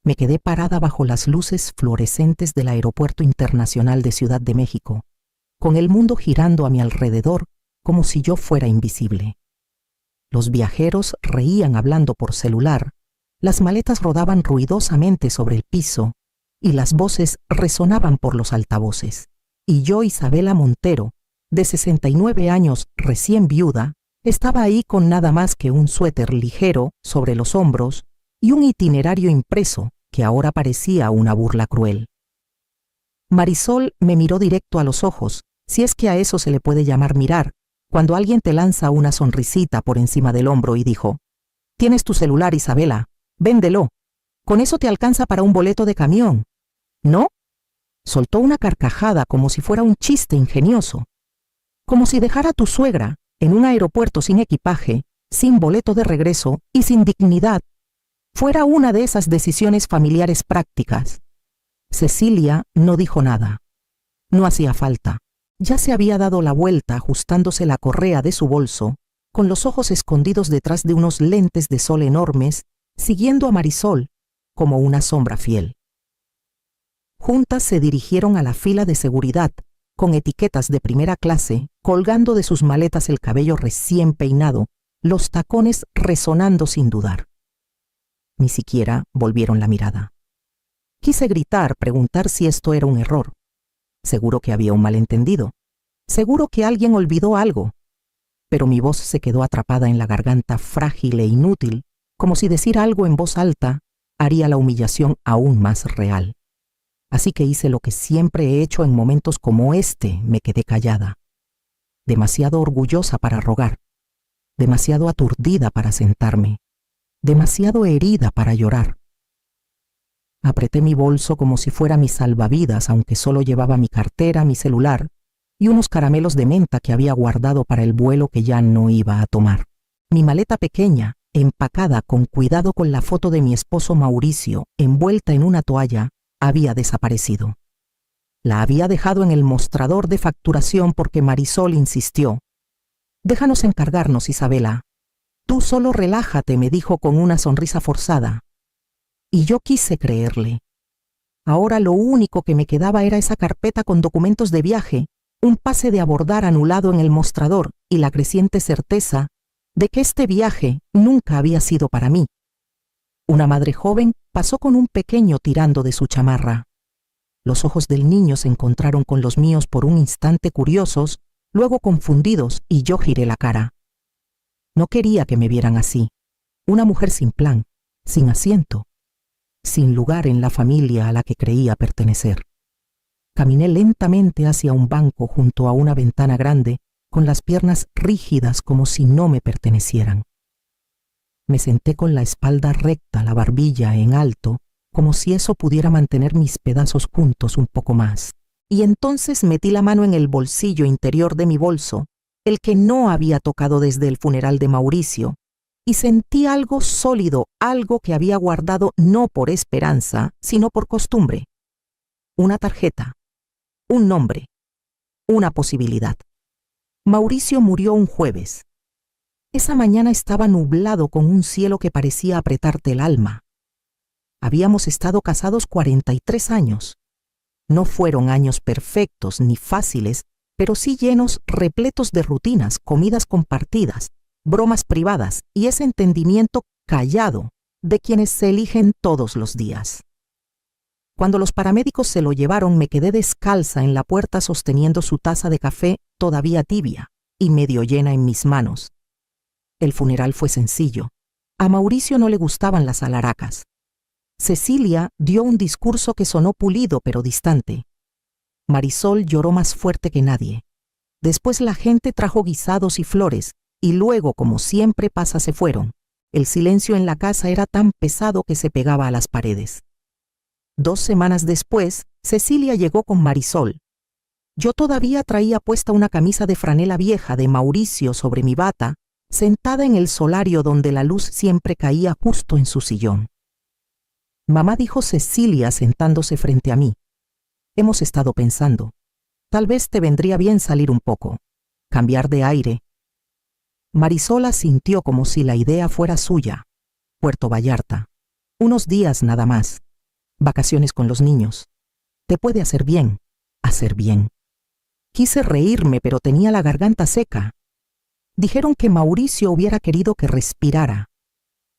Me quedé parada bajo las luces fluorescentes del Aeropuerto Internacional de Ciudad de México, con el mundo girando a mi alrededor como si yo fuera invisible. Los viajeros reían hablando por celular, las maletas rodaban ruidosamente sobre el piso y las voces resonaban por los altavoces. Y yo, Isabela Montero, de 69 años, recién viuda, estaba ahí con nada más que un suéter ligero sobre los hombros y un itinerario impreso que ahora parecía una burla cruel. Marisol me miró directo a los ojos, si es que a eso se le puede llamar mirar, cuando alguien te lanza una sonrisita por encima del hombro y dijo: «Tienes tu celular, Isabela, véndelo. Con eso te alcanza para un boleto de camión». ¿No? Soltó una carcajada como si fuera un chiste ingenioso. Como si dejar a tu suegra en un aeropuerto sin equipaje, sin boleto de regreso y sin dignidad fuera una de esas decisiones familiares prácticas. Cecilia no dijo nada. No hacía falta. Ya se había dado la vuelta ajustándose la correa de su bolso, con los ojos escondidos detrás de unos lentes de sol enormes, siguiendo a Marisol como una sombra fiel. Juntas se dirigieron a la fila de seguridad, con etiquetas de primera clase, colgando de sus maletas el cabello recién peinado, los tacones resonando sin dudar. Ni siquiera volvieron la mirada. Quise gritar, preguntar si esto era un error. Seguro que había un malentendido. Seguro que alguien olvidó algo. Pero mi voz se quedó atrapada en la garganta frágil e inútil, como si decir algo en voz alta haría la humillación aún más real. Así que hice lo que siempre he hecho en momentos como este, me quedé callada. Demasiado orgullosa para rogar. Demasiado aturdida para sentarme. Demasiado herida para llorar. Apreté mi bolso como si fuera mi salvavidas, aunque solo llevaba mi cartera, mi celular y unos caramelos de menta que había guardado para el vuelo que ya no iba a tomar. Mi maleta pequeña, empacada con cuidado con la foto de mi esposo Mauricio, envuelta en una toalla, había desaparecido. La había dejado en el mostrador de facturación porque Marisol insistió. «Déjanos encargarnos, Isabela. Tú solo relájate», me dijo con una sonrisa forzada. Y yo quise creerle. Ahora lo único que me quedaba era esa carpeta con documentos de viaje, un pase de abordar anulado en el mostrador y la creciente certeza de que este viaje nunca había sido para mí. Una madre joven pasó con un pequeño tirando de su chamarra. Los ojos del niño se encontraron con los míos por un instante curiosos, luego confundidos, y yo giré la cara. No quería que me vieran así. Una mujer sin plan, sin asiento, sin lugar en la familia a la que creía pertenecer. Caminé lentamente hacia un banco junto a una ventana grande, con las piernas rígidas como si no me pertenecieran. Me senté con la espalda recta, la barbilla en alto, como si eso pudiera mantener mis pedazos juntos un poco más. Y entonces metí la mano en el bolsillo interior de mi bolso, el que no había tocado desde el funeral de Mauricio, y sentí algo sólido, algo que había guardado no por esperanza, sino por costumbre. Una tarjeta, un nombre, una posibilidad. Mauricio murió un jueves. Esa mañana estaba nublado con un cielo que parecía apretarte el alma. Habíamos estado casados 43 años. No fueron años perfectos ni fáciles, pero sí llenos, repletos de rutinas, comidas compartidas, bromas privadas y ese entendimiento callado de quienes se eligen todos los días. Cuando los paramédicos se lo llevaron, me quedé descalza en la puerta sosteniendo su taza de café todavía tibia y medio llena en mis manos. El funeral fue sencillo. A Mauricio no le gustaban las alaracas. Cecilia dio un discurso que sonó pulido pero distante. Marisol lloró más fuerte que nadie. Después la gente trajo guisados y flores, y luego, como siempre pasa, se fueron. El silencio en la casa era tan pesado que se pegaba a las paredes. 2 semanas después, Cecilia llegó con Marisol. Yo todavía traía puesta una camisa de franela vieja de Mauricio sobre mi bata, sentada en el solario donde la luz siempre caía justo en su sillón. «Mamá», dijo Cecilia sentándose frente a mí. «Hemos estado pensando. Tal vez te vendría bien salir un poco, cambiar de aire». Marisol asintió como si la idea fuera suya. Puerto Vallarta. Unos días nada más. Vacaciones con los niños. Te puede hacer bien, hacer bien. Quise reírme, pero tenía la garganta seca. Dijeron que Mauricio hubiera querido que respirara,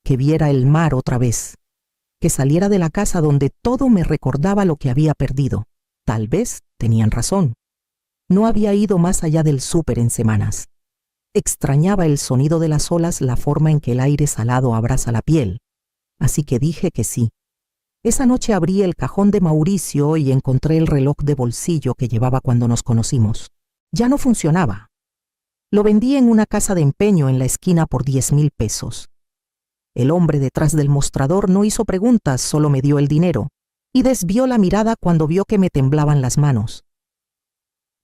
que viera el mar otra vez, que saliera de la casa donde todo me recordaba lo que había perdido. Tal vez tenían razón. No había ido más allá del súper en semanas. Extrañaba el sonido de las olas, la forma en que el aire salado abraza la piel. Así que dije que sí. Esa noche abrí el cajón de Mauricio y encontré el reloj de bolsillo que llevaba cuando nos conocimos. Ya no funcionaba. Lo vendí en una casa de empeño en la esquina por 10,000 pesos. El hombre detrás del mostrador no hizo preguntas, solo me dio el dinero y desvió la mirada cuando vio que me temblaban las manos.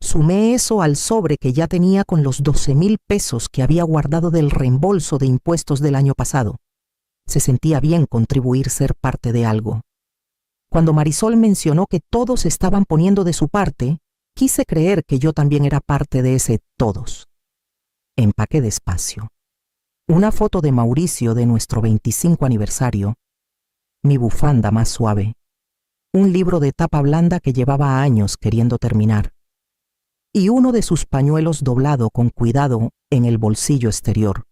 Sumé eso al sobre que ya tenía con los 12,000 pesos que había guardado del reembolso de impuestos del año pasado. Se sentía bien contribuir, ser parte de algo. Cuando Marisol mencionó que todos estaban poniendo de su parte, quise creer que yo también era parte de ese todos. Empaqué despacio. Una foto de Mauricio de nuestro 25 aniversario, mi bufanda más suave, un libro de tapa blanda que llevaba años queriendo terminar, y uno de sus pañuelos doblado con cuidado en el bolsillo exterior.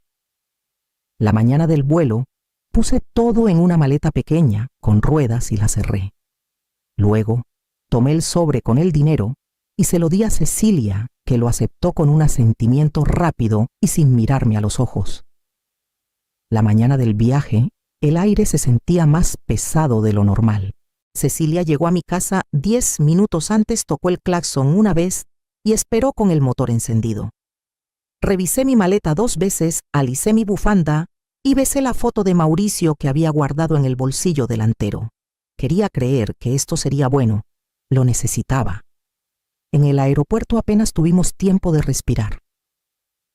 La mañana del vuelo, puse todo en una maleta pequeña, con ruedas, y la cerré. Luego, tomé el sobre con el dinero y se lo di a Cecilia, que lo aceptó con un asentimiento rápido y sin mirarme a los ojos. La mañana del viaje, el aire se sentía más pesado de lo normal. Cecilia llegó a mi casa 10 minutos antes, tocó el claxon una vez y esperó con el motor encendido. Revisé mi maleta 2 veces, alicé mi bufanda y besé la foto de Mauricio que había guardado en el bolsillo delantero. Quería creer que esto sería bueno. Lo necesitaba. En el aeropuerto apenas tuvimos tiempo de respirar.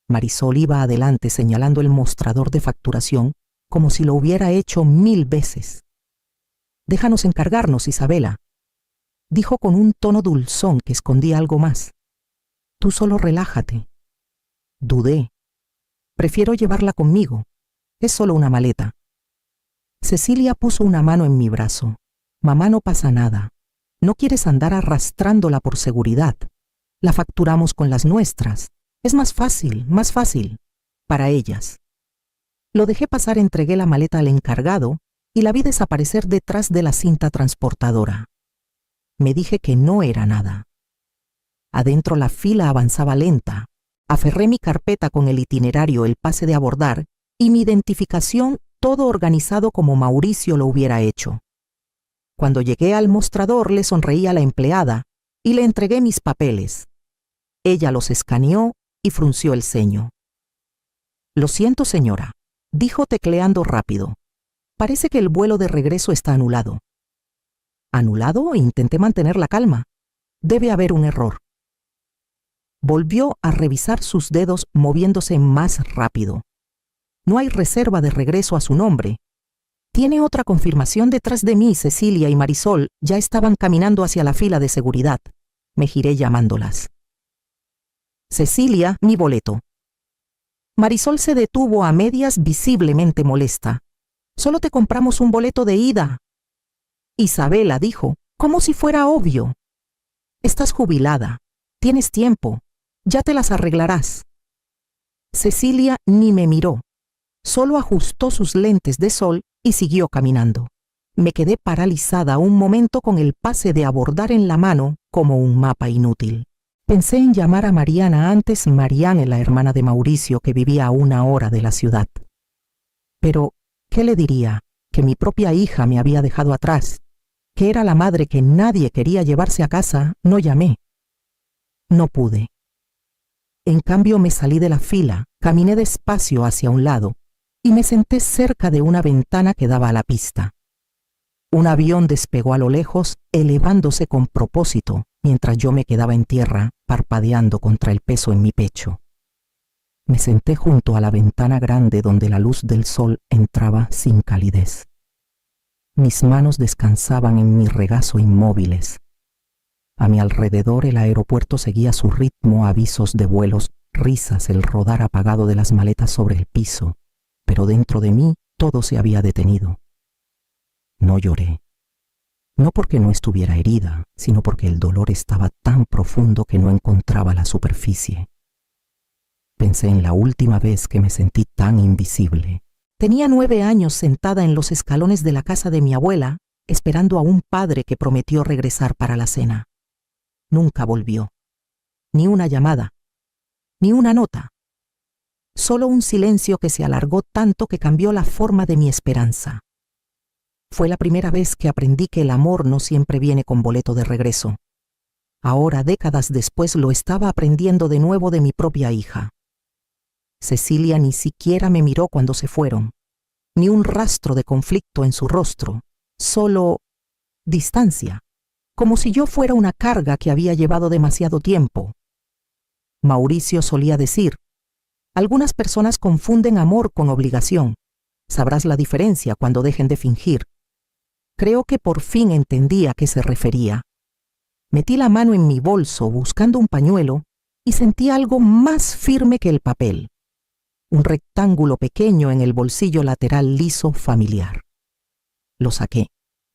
Marisol iba adelante señalando el mostrador de facturación como si lo hubiera hecho 1000 veces. «Déjanos encargarnos, Isabela», dijo con un tono dulzón que escondía algo más. «Tú solo relájate». Dudé. «Prefiero llevarla conmigo. Es solo una maleta». Cecilia puso una mano en mi brazo. «Mamá, no pasa nada. No quieres andar arrastrándola por seguridad. La facturamos con las nuestras. Es más fácil, para ellas». Lo dejé pasar, entregué la maleta al encargado y la vi desaparecer detrás de la cinta transportadora. Me dije que no era nada. Adentro la fila avanzaba lenta. Aferré mi carpeta con el itinerario, el pase de abordar y mi identificación, todo organizado como Mauricio lo hubiera hecho. Cuando llegué al mostrador, le sonreí a la empleada y le entregué mis papeles. Ella los escaneó y frunció el ceño. «Lo siento, señora», dijo tecleando rápido. «Parece que el vuelo de regreso está anulado». «¿Anulado?», intenté mantener la calma. «Debe haber un error». Volvió a revisar sus dedos, moviéndose más rápido. «No hay reserva de regreso a su nombre». «Tiene otra confirmación detrás de mí». Cecilia y Marisol ya estaban caminando hacia la fila de seguridad. Me giré llamándolas. «Cecilia, mi boleto». Marisol se detuvo a medias, visiblemente molesta. «Solo te compramos un boleto de ida». Isabela dijo, como si fuera obvio. «Estás jubilada. Tienes tiempo. Ya te las arreglarás». Cecilia ni me miró. Solo ajustó sus lentes de sol y siguió caminando. Me quedé paralizada un momento con el pase de abordar en la mano como un mapa inútil. Pensé en llamar a Mariana antes, Mariana, la hermana de Mauricio, que vivía a 1 hora de la ciudad. Pero, ¿qué le diría? Que mi propia hija me había dejado atrás, que era la madre que nadie quería llevarse a casa. No llamé. No pude. En cambio, me salí de la fila, caminé despacio hacia un lado y me senté cerca de una ventana que daba a la pista. Un avión despegó a lo lejos, elevándose con propósito, mientras yo me quedaba en tierra, parpadeando contra el peso en mi pecho. Me senté junto a la ventana grande donde la luz del sol entraba sin calidez. Mis manos descansaban en mi regazo inmóviles. A mi alrededor el aeropuerto seguía su ritmo, avisos de vuelos, risas, el rodar apagado de las maletas sobre el piso, pero dentro de mí todo se había detenido. No lloré. No porque no estuviera herida, sino porque el dolor estaba tan profundo que no encontraba la superficie. Pensé en la última vez que me sentí tan invisible. Tenía 9 años sentada en los escalones de la casa de mi abuela, esperando a un padre que prometió regresar para la cena. Nunca volvió. Ni una llamada, ni una nota. Solo un silencio que se alargó tanto que cambió la forma de mi esperanza. Fue la primera vez que aprendí que el amor no siempre viene con boleto de regreso. Ahora, décadas después, lo estaba aprendiendo de nuevo de mi propia hija. Cecilia ni siquiera me miró cuando se fueron, ni un rastro de conflicto en su rostro, solo distancia, como si yo fuera una carga que había llevado demasiado tiempo. Mauricio solía decir: algunas personas confunden amor con obligación. Sabrás la diferencia cuando dejen de fingir. Creo que por fin entendí a qué se refería. Metí la mano en mi bolso buscando un pañuelo y sentí algo más firme que el papel. Un rectángulo pequeño en el bolsillo lateral liso familiar. Lo saqué.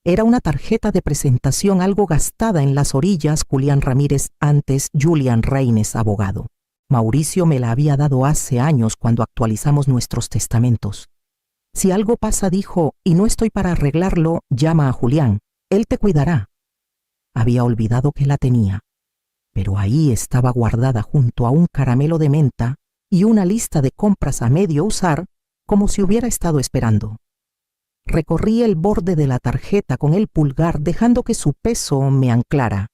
Era una tarjeta de presentación algo gastada en las orillas, Julián Ramírez, antes Julián Reines, abogado. Mauricio me la había dado hace años cuando actualizamos nuestros testamentos. Si algo pasa, dijo, y no estoy para arreglarlo, llama a Julián. Él te cuidará. Había olvidado que la tenía, pero ahí estaba guardada junto a un caramelo de menta y una lista de compras a medio usar, como si hubiera estado esperando. Recorrí el borde de la tarjeta con el pulgar, dejando que su peso me anclara.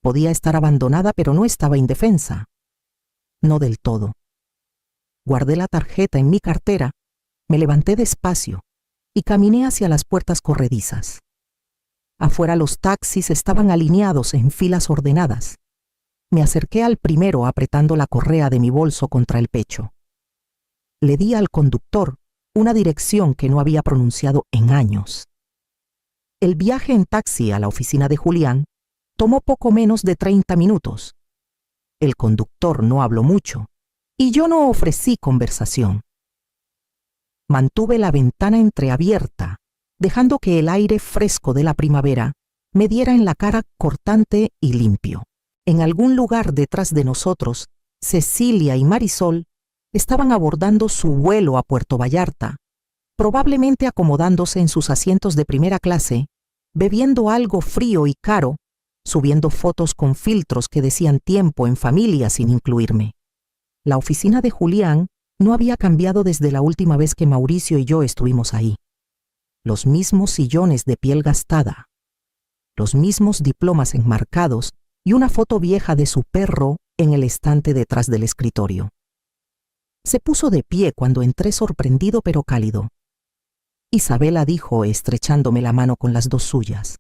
Podía estar abandonada, pero no estaba indefensa. No del todo. Guardé la tarjeta en mi cartera, me levanté despacio y caminé hacia las puertas corredizas. Afuera los taxis estaban alineados en filas ordenadas. Me acerqué al primero apretando la correa de mi bolso contra el pecho. Le di al conductor una dirección que no había pronunciado en años. El viaje en taxi a la oficina de Julián tomó poco menos de 30 minutos. El conductor no habló mucho y yo no ofrecí conversación. Mantuve la ventana entreabierta, dejando que el aire fresco de la primavera me diera en la cara cortante y limpio. En algún lugar detrás de nosotros, Cecilia y Marisol estaban abordando su vuelo a Puerto Vallarta, probablemente acomodándose en sus asientos de primera clase, bebiendo algo frío y caro, subiendo fotos con filtros que decían tiempo en familia sin incluirme. La oficina de Julián no había cambiado desde la última vez que Mauricio y yo estuvimos ahí. Los mismos sillones de piel gastada, los mismos diplomas enmarcados y una foto vieja de su perro en el estante detrás del escritorio. Se puso de pie cuando entré, sorprendido pero cálido. Isabela, dijo, estrechándome la mano con las dos suyas.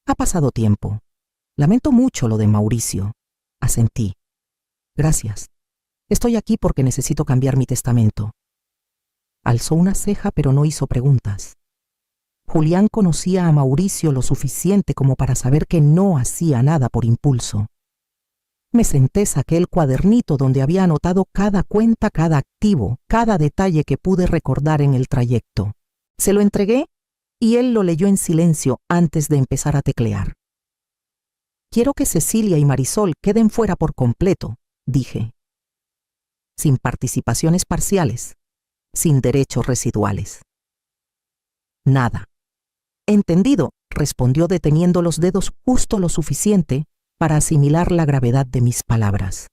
Ha pasado tiempo. Lamento mucho lo de Mauricio. Asentí. Gracias. Estoy aquí porque necesito cambiar mi testamento. Alzó una ceja pero no hizo preguntas. Julián conocía a Mauricio lo suficiente como para saber que no hacía nada por impulso. Me senté, saqué el cuadernito donde había anotado cada cuenta, cada activo, cada detalle que pude recordar en el trayecto. Se lo entregué y él lo leyó en silencio antes de empezar a teclear. Quiero que Cecilia y Marisol queden fuera por completo, dije. Sin participaciones parciales, sin derechos residuales. Nada. Entendido, respondió deteniendo los dedos justo lo suficiente para asimilar la gravedad de mis palabras.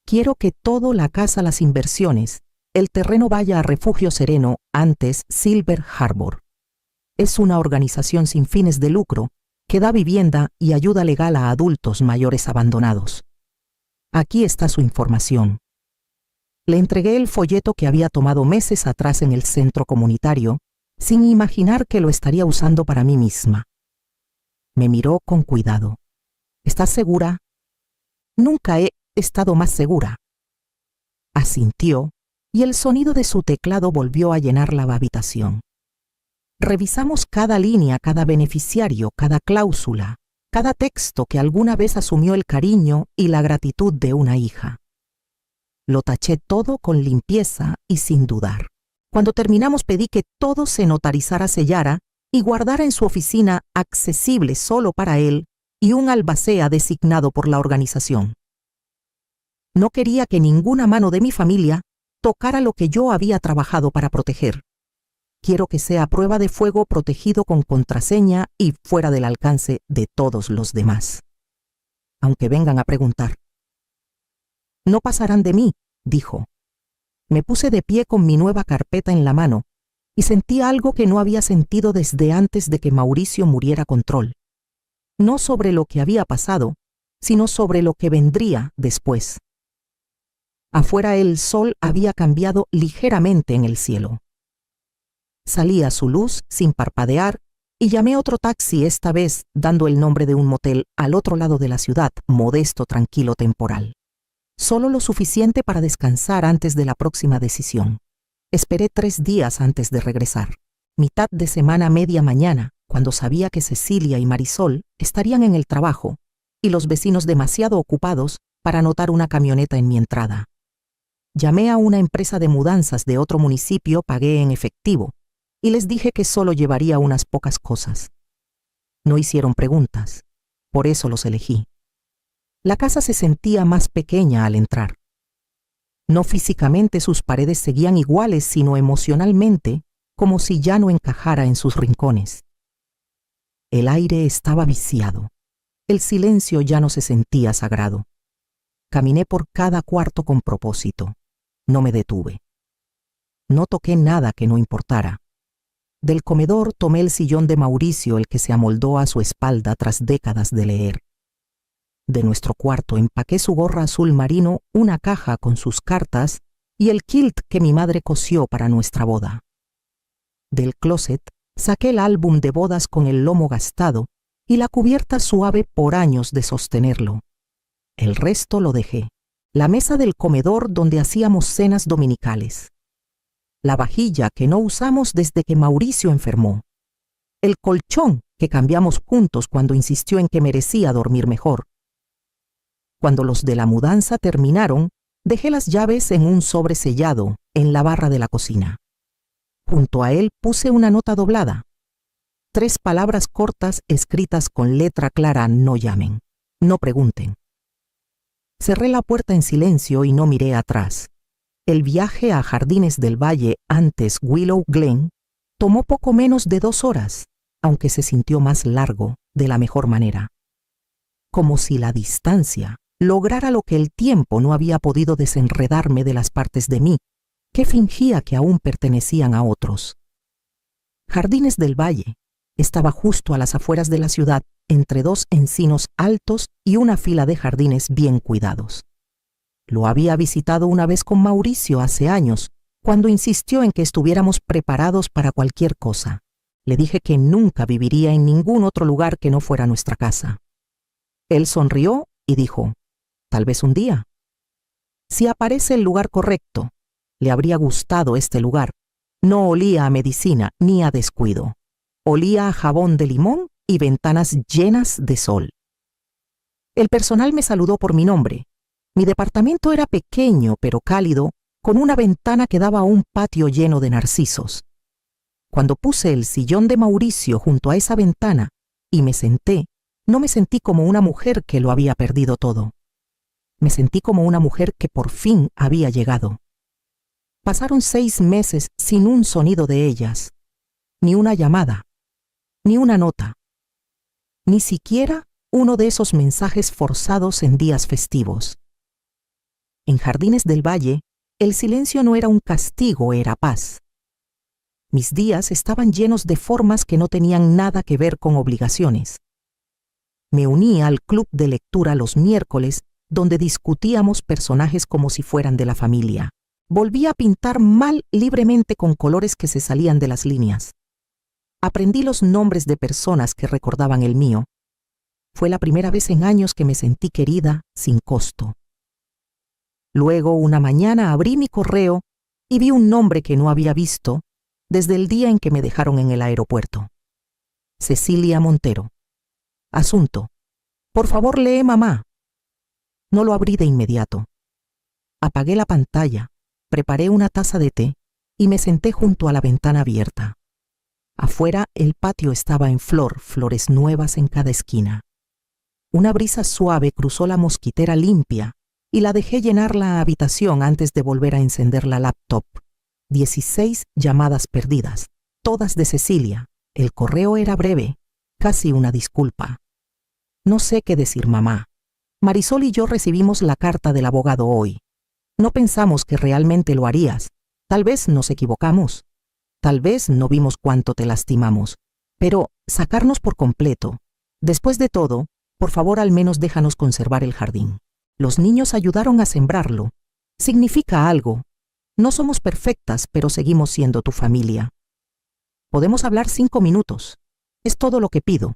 Quiero que todo, la casa, las inversiones, el terreno vaya a Refugio Sereno, antes Silver Harbor. Es una organización sin fines de lucro que da vivienda y ayuda legal a adultos mayores abandonados. Aquí está su información. Le entregué el folleto que había tomado meses atrás en el centro comunitario, sin imaginar que lo estaría usando para mí misma. Me miró con cuidado. ¿Estás segura? Nunca he estado más segura. Asintió, y el sonido de su teclado volvió a llenar la habitación. Revisamos cada línea, cada beneficiario, cada cláusula, cada texto que alguna vez asumió el cariño y la gratitud de una hija. Lo taché todo con limpieza y sin dudar. Cuando terminamos pedí que todo se notarizara, sellara y guardara en su oficina, accesible solo para él, y un albacea designado por la organización. No quería que ninguna mano de mi familia tocara lo que yo había trabajado para proteger. Quiero que sea a prueba de fuego, protegido con contraseña y fuera del alcance de todos los demás. Aunque vengan a preguntar. No pasarán de mí, dijo. Me puse de pie con mi nueva carpeta en la mano y sentí algo que no había sentido desde antes de que Mauricio muriera control. No sobre lo que había pasado, sino sobre lo que vendría después. Afuera el sol había cambiado ligeramente en el cielo. Salí a su luz sin parpadear y llamé otro taxi, esta vez dando el nombre de un motel al otro lado de la ciudad, modesto, tranquilo, temporal. Solo lo suficiente para descansar antes de la próxima decisión. Esperé 3 días antes de regresar. Mitad de semana, media mañana, cuando sabía que Cecilia y Marisol estarían en el trabajo y los vecinos demasiado ocupados para anotar una camioneta en mi entrada. Llamé a una empresa de mudanzas de otro municipio, pagué en efectivo y les dije que solo llevaría unas pocas cosas. No hicieron preguntas, por eso los elegí. La casa se sentía más pequeña al entrar. No físicamente sus paredes seguían iguales, sino emocionalmente, como si ya no encajara en sus rincones. El aire estaba viciado. El silencio ya no se sentía sagrado. Caminé por cada cuarto con propósito. No me detuve. No toqué nada que no importara. Del comedor tomé el sillón de Mauricio, el que se amoldó a su espalda tras décadas de leer. De nuestro cuarto empaqué su gorra azul marino, una caja con sus cartas y el kilt que mi madre cosió para nuestra boda. Del closet saqué el álbum de bodas con el lomo gastado y la cubierta suave por años de sostenerlo. El resto lo dejé. La mesa del comedor donde hacíamos cenas dominicales. La vajilla que no usamos desde que Mauricio enfermó. El colchón que cambiamos juntos cuando insistió en que merecía dormir mejor. Cuando los de la mudanza terminaron, dejé las llaves en un sobre sellado en la barra de la cocina. Junto a él puse una nota doblada. 3 palabras cortas escritas con letra clara: no llamen, no pregunten. Cerré la puerta en silencio y no miré atrás. El viaje a Jardines del Valle, antes Willow Glen, tomó poco menos de 2 horas, aunque se sintió más largo, de la mejor manera. Como si la distancia lograra lo que el tiempo no había podido: desenredarme de las partes de mí que fingía que aún pertenecían a otros. Jardines del Valle estaba justo a las afueras de la ciudad, entre 2 encinos altos y una fila de jardines bien cuidados. Lo había visitado una vez con Mauricio hace años, cuando insistió en que estuviéramos preparados para cualquier cosa. Le dije que nunca viviría en ningún otro lugar que no fuera nuestra casa. Él sonrió y dijo: tal vez un día. Si aparece el lugar correcto, le habría gustado este lugar. No olía a medicina ni a descuido. Olía a jabón de limón y ventanas llenas de sol. El personal me saludó por mi nombre. Mi departamento era pequeño pero cálido, con una ventana que daba a un patio lleno de narcisos. Cuando puse el sillón de Mauricio junto a esa ventana y me senté, no me sentí como una mujer que lo había perdido todo. Me sentí como una mujer que por fin había llegado. Pasaron 6 meses sin un sonido de ellas, ni una llamada, ni una nota, ni siquiera uno de esos mensajes forzados en días festivos. En Jardines del Valle, el silencio no era un castigo, era paz. Mis días estaban llenos de formas que no tenían nada que ver con obligaciones. Me unía al club de lectura los miércoles, donde discutíamos personajes como si fueran de la familia. Volví a pintar mal libremente con colores que se salían de las líneas. Aprendí los nombres de personas que recordaban el mío. Fue la primera vez en años que me sentí querida sin costo. Luego, una mañana abrí mi correo y vi un nombre que no había visto desde el día en que me dejaron en el aeropuerto. Cecilia Montero. Asunto: por favor, lee mamá. No lo abrí de inmediato. Apagué la pantalla, preparé una taza de té y me senté junto a la ventana abierta. Afuera el patio estaba en flor, flores nuevas en cada esquina. Una brisa suave cruzó la mosquitera limpia y la dejé llenar la habitación antes de volver a encender la laptop. 16 llamadas perdidas, todas de Cecilia. El correo era breve, casi una disculpa. No sé qué decir, mamá. Marisol y yo recibimos la carta del abogado hoy. No pensamos que realmente lo harías. Tal vez nos equivocamos. Tal vez no vimos cuánto te lastimamos. Pero sacarnos por completo. Después de todo, por favor, al menos déjanos conservar el jardín. Los niños ayudaron a sembrarlo. Significa algo. No somos perfectas, pero seguimos siendo tu familia. Podemos hablar 5 minutos. Es todo lo que pido.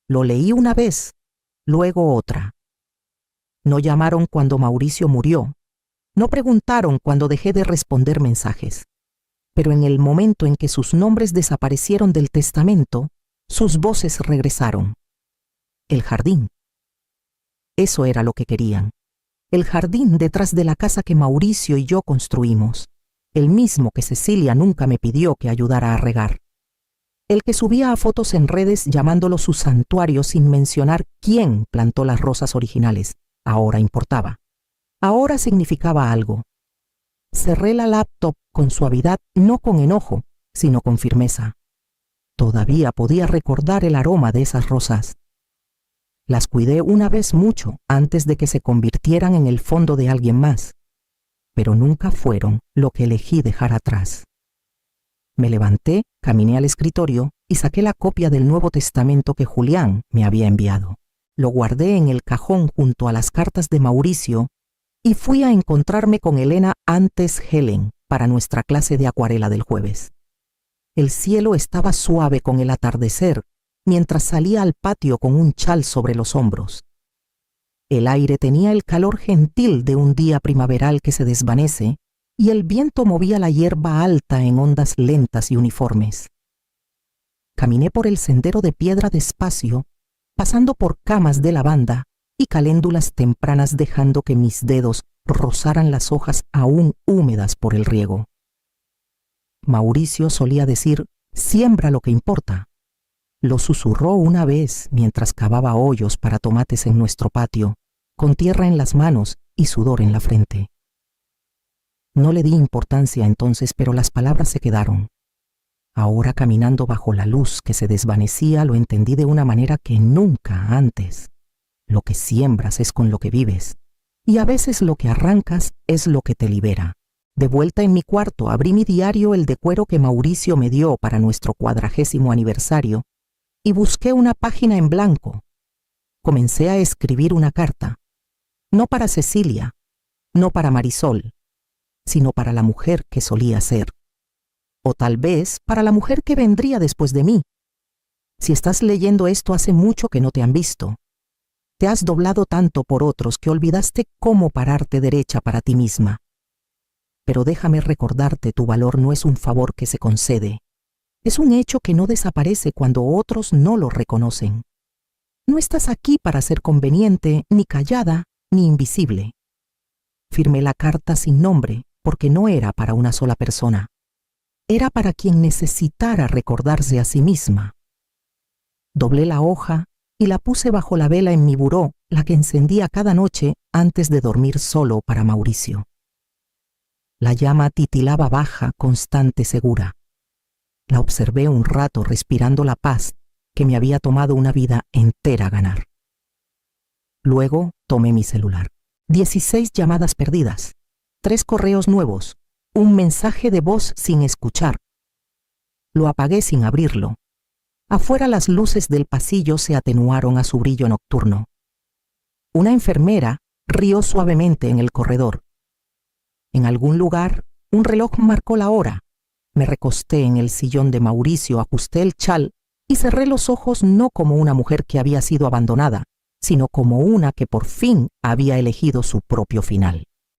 Lo leí una vez, luego otra. No llamaron cuando Mauricio murió. No preguntaron cuando dejé de responder mensajes. Pero en el momento en que sus nombres desaparecieron del testamento, sus voces regresaron. El jardín. Eso era lo que querían. El jardín detrás de la casa que Mauricio y yo construimos. El mismo que Cecilia nunca me pidió que ayudara a regar. El que subía a fotos en redes llamándolo su santuario sin mencionar quién plantó las rosas originales. Ahora importaba. Ahora significaba algo. Cerré la laptop con suavidad, no con enojo, sino con firmeza. Todavía podía recordar el aroma de esas rosas. Las cuidé una vez mucho antes de que se convirtieran en el fondo de alguien más, pero nunca fueron lo que elegí dejar atrás. Me levanté, caminé al escritorio y saqué la copia del Nuevo Testamento que Julián me había enviado. Lo guardé en el cajón junto a las cartas de Mauricio y fui a encontrarme con Elena antes Helen para nuestra clase de acuarela del jueves. El cielo estaba suave con el atardecer mientras salía al patio con un chal sobre los hombros. El aire tenía el calor gentil de un día primaveral que se desvanece y el viento movía la hierba alta en ondas lentas y uniformes. Caminé por el sendero de piedra despacio, pasando por camas de lavanda y caléndulas tempranas dejando que mis dedos rozaran las hojas aún húmedas por el riego. Mauricio solía decir, siembra lo que importa. Lo susurró una vez mientras cavaba hoyos para tomates en nuestro patio, con tierra en las manos y sudor en la frente. No le di importancia entonces, pero las palabras se quedaron. Ahora, caminando bajo la luz que se desvanecía, lo entendí de una manera que nunca antes. Lo que siembras es con lo que vives, y a veces lo que arrancas es lo que te libera. De vuelta en mi cuarto, abrí mi diario, el de cuero que Mauricio me dio para nuestro 40º aniversario, y busqué una página en blanco. Comencé a escribir una carta, no para Cecilia, no para Marisol, sino para la mujer que solía ser. O tal vez para la mujer que vendría después de mí. Si estás leyendo esto, hace mucho que no te han visto. Te has doblado tanto por otros que olvidaste cómo pararte derecha para ti misma. Pero déjame recordarte, tu valor no es un favor que se concede. Es un hecho que no desaparece cuando otros no lo reconocen. No estás aquí para ser conveniente, ni callada, ni invisible. Firmé la carta sin nombre porque no era para una sola persona. Era para quien necesitara recordarse a sí misma. Doblé la hoja y la puse bajo la vela en mi buró, la que encendía cada noche antes de dormir solo para Mauricio. La llama titilaba baja, constante, segura. La observé un rato respirando la paz que me había tomado una vida entera ganar. Luego tomé mi celular. 16 llamadas perdidas, 3 correos nuevos, un mensaje de voz sin escuchar. Lo apagué sin abrirlo. Afuera las luces del pasillo se atenuaron a su brillo nocturno. Una enfermera rió suavemente en el corredor. En algún lugar, un reloj marcó la hora. Me recosté en el sillón de Mauricio, ajusté el chal y cerré los ojos, no como una mujer que había sido abandonada, sino como una que por fin había elegido su propio final.